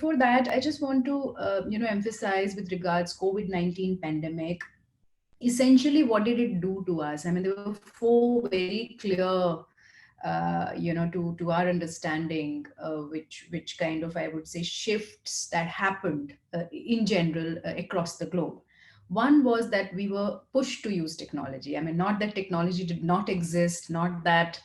before that, I just want to, emphasize with regards COVID-19 pandemic. Essentially, what did it do to us? I mean, there were four very clear, to our understanding, which kind of, I would say, shifts that happened in general across the globe. One was that we were pushed to use technology. I mean, not that technology did not exist, not that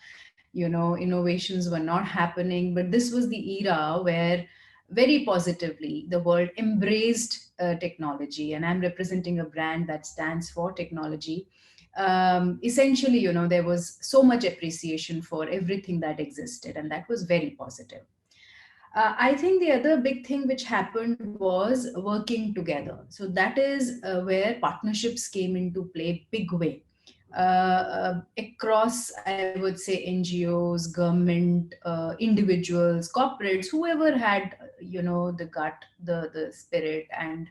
innovations were not happening, but this was the era where very positively the world embraced technology, and I'm representing a brand that stands for technology. Essentially, there was so much appreciation for everything that existed, and that was very positive. I think the other big thing which happened was working together. So that is where partnerships came into play big way, across, I would say, NGOs, government, individuals, corporates, whoever had, the gut, the spirit, and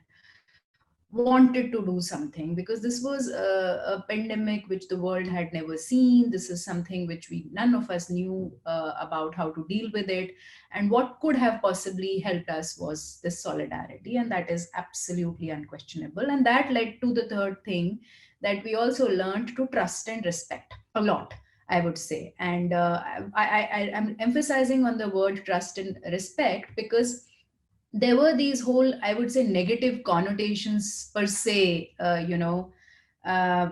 wanted to do something, because this was a pandemic which the world had never seen. This is something which we none of us knew about how to deal with it, and what could have possibly helped us was this solidarity, and that is absolutely unquestionable. And that led to the third thing, that we also learned to trust and respect a lot, I would say. And I'm emphasizing on the word trust and respect because there were these whole, I would say, negative connotations per se, uh, uh,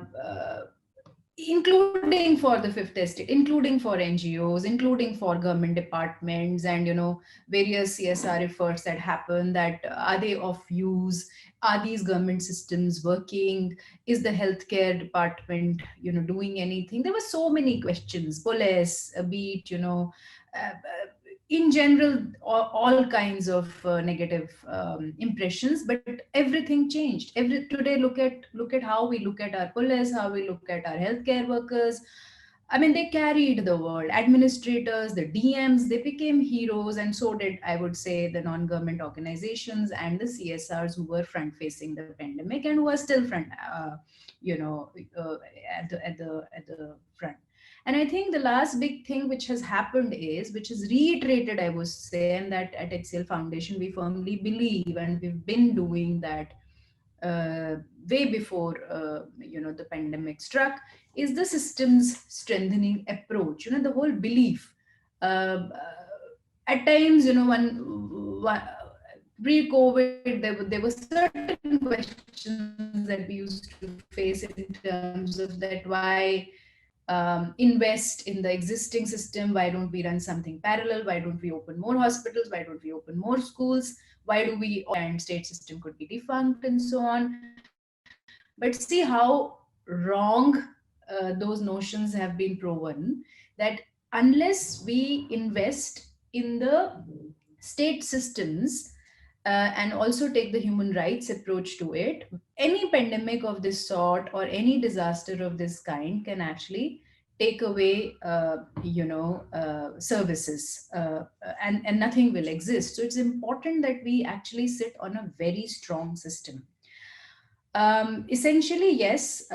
including for the fifth estate, including for NGOs, including for government departments, and various CSR efforts that happen, that are they of use, are these government systems working, is the healthcare department doing anything. There were so many questions, police, be it, in general, all kinds of negative impressions. But everything changed. Today, look at how we look at our police, how we look at our healthcare workers. I mean, they carried the world. Administrators, the DMs, they became heroes, and so did, I would say, the non-government organizations and the CSRs who were front-facing the pandemic and who are still front, you know, uh, at the front. And I think the last big thing which has happened is, which is reiterated, I would say, and that at HCL Foundation we firmly believe, and we've been doing that uh, way before the pandemic struck, is the systems strengthening approach. The whole belief. At times, one pre-COVID, there were certain questions that we used to face in terms of that. Why invest in the existing system? Why don't we run something parallel? Why don't we open more hospitals? Why don't we open more schools? Why do we, and state system could be defunct, and so on. But see how wrong those notions have been proven, that unless we invest in the state systems, and also take the human rights approach to it, any pandemic of this sort or any disaster of this kind can actually take away, services, and nothing will exist. So it's important that we actually sit on a very strong system. Essentially, yes,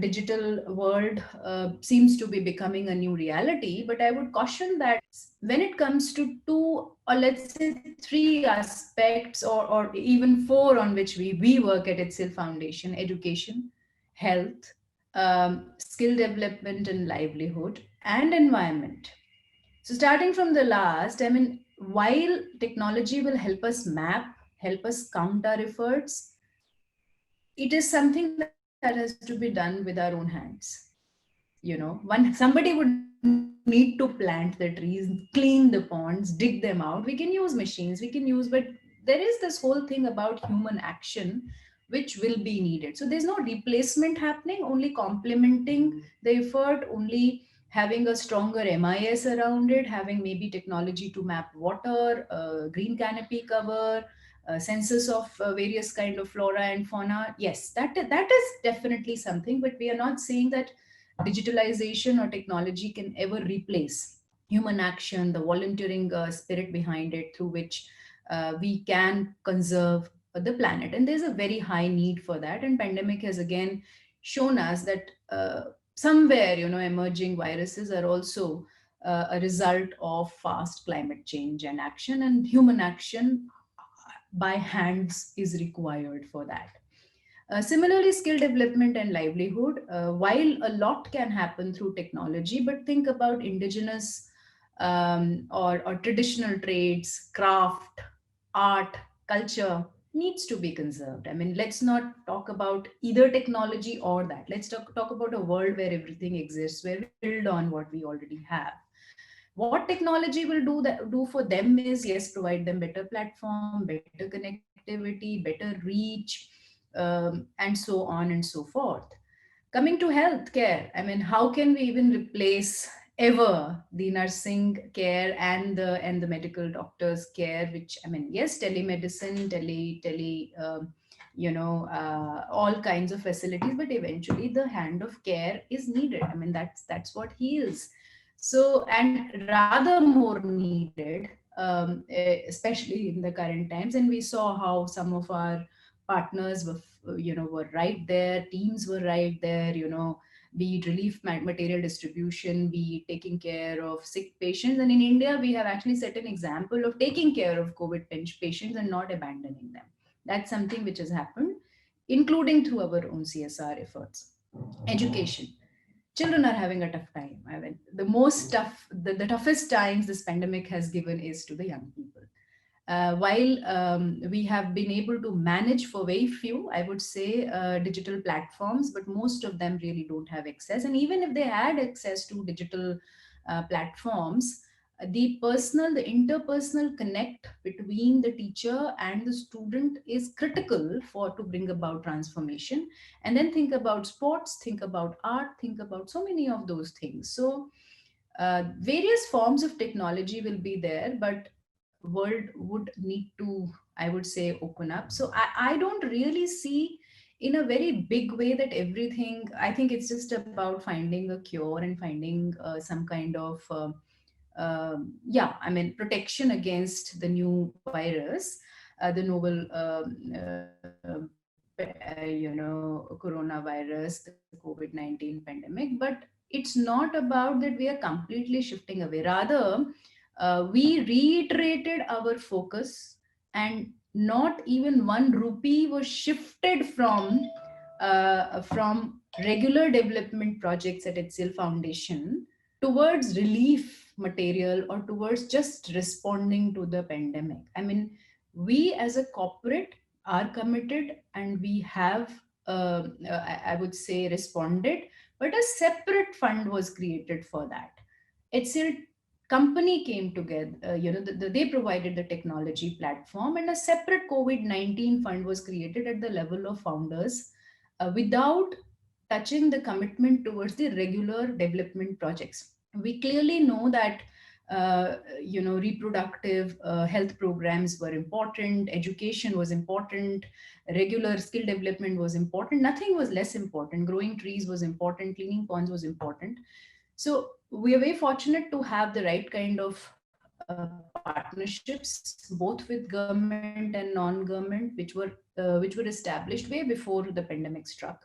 digital world seems to be becoming a new reality, but I would caution that when it comes to two, or let's say three aspects, or even four, on which we work at HCL Foundation: education, health, skill development and livelihood, and environment. So starting from the last, I mean, while technology will help us map, help us count our efforts, it is something that has to be done with our own hands. Somebody would need to plant the trees, clean the ponds, dig them out. We can use machines, but there is this whole thing about human action which will be needed. So there's no replacement happening, only complementing the effort, only having a stronger MIS around it, having maybe technology to map water, green canopy cover, census of various kind of flora and fauna. Yes, that is definitely something, but we are not saying that digitalization or technology can ever replace human action, the volunteering spirit behind it, through which we can conserve the planet. And there's a very high need for that. And pandemic has again shown us that somewhere, emerging viruses are also a result of fast climate change and action, and human action by hands is required for that. Similarly, skill development and livelihood, while a lot can happen through technology, but think about indigenous or traditional trades, craft, art, culture needs to be conserved. I mean, let's not talk about either technology or that. Let's talk about a world where everything exists, where we build on what we already have. What technology will do for them is, yes, provide them better platform, better connectivity, better reach, and so on and so forth. Coming to healthcare, I mean, how can we even replace ever the nursing care and the medical doctors care, which, I mean, yes, telemedicine, all kinds of facilities, but eventually the hand of care is needed. I mean, that's what heals. So, and rather more needed, especially in the current times. And we saw how some of our partners were right there, teams were right there, be it relief material distribution, be it taking care of sick patients. And in India, we have actually set an example of taking care of COVID patients and not abandoning them. That's something which has happened, including through our own CSR efforts. Education, children are having a tough time. I mean, the toughest times this pandemic has given is to the young people. While we have been able to manage for very few, I would say, digital platforms, but most of them really don't have access. And even if they had access to digital platforms, the interpersonal connect between the teacher and the student is critical for to bring about transformation. And then think about sports, think about art, think about so many of those things. So various forms of technology will be there, but world would need to, I would say, open up. So I don't really see in a very big way that everything, I think it's just about finding a cure and finding some kind of yeah, I mean, protection against the new virus, the novel coronavirus, the COVID-19 pandemic. But it's not about that we are completely shifting away. Rather, we reiterated our focus, and not even one rupee was shifted from regular development projects at HCL Foundation towards relief material or towards just responding to the pandemic. I mean, we as a corporate are committed, and we have, I would say, responded, but a separate fund was created for that. HCL company came together, they provided the technology platform, and a separate COVID-19 fund was created at the level of founders, without touching the commitment towards the regular development projects. We clearly know that reproductive health programs were important, education was important, regular skill development was important, nothing was less important, growing trees was important, cleaning ponds was important. So we are very fortunate to have the right kind of partnerships, both with government and non-government, which were established way before the pandemic struck.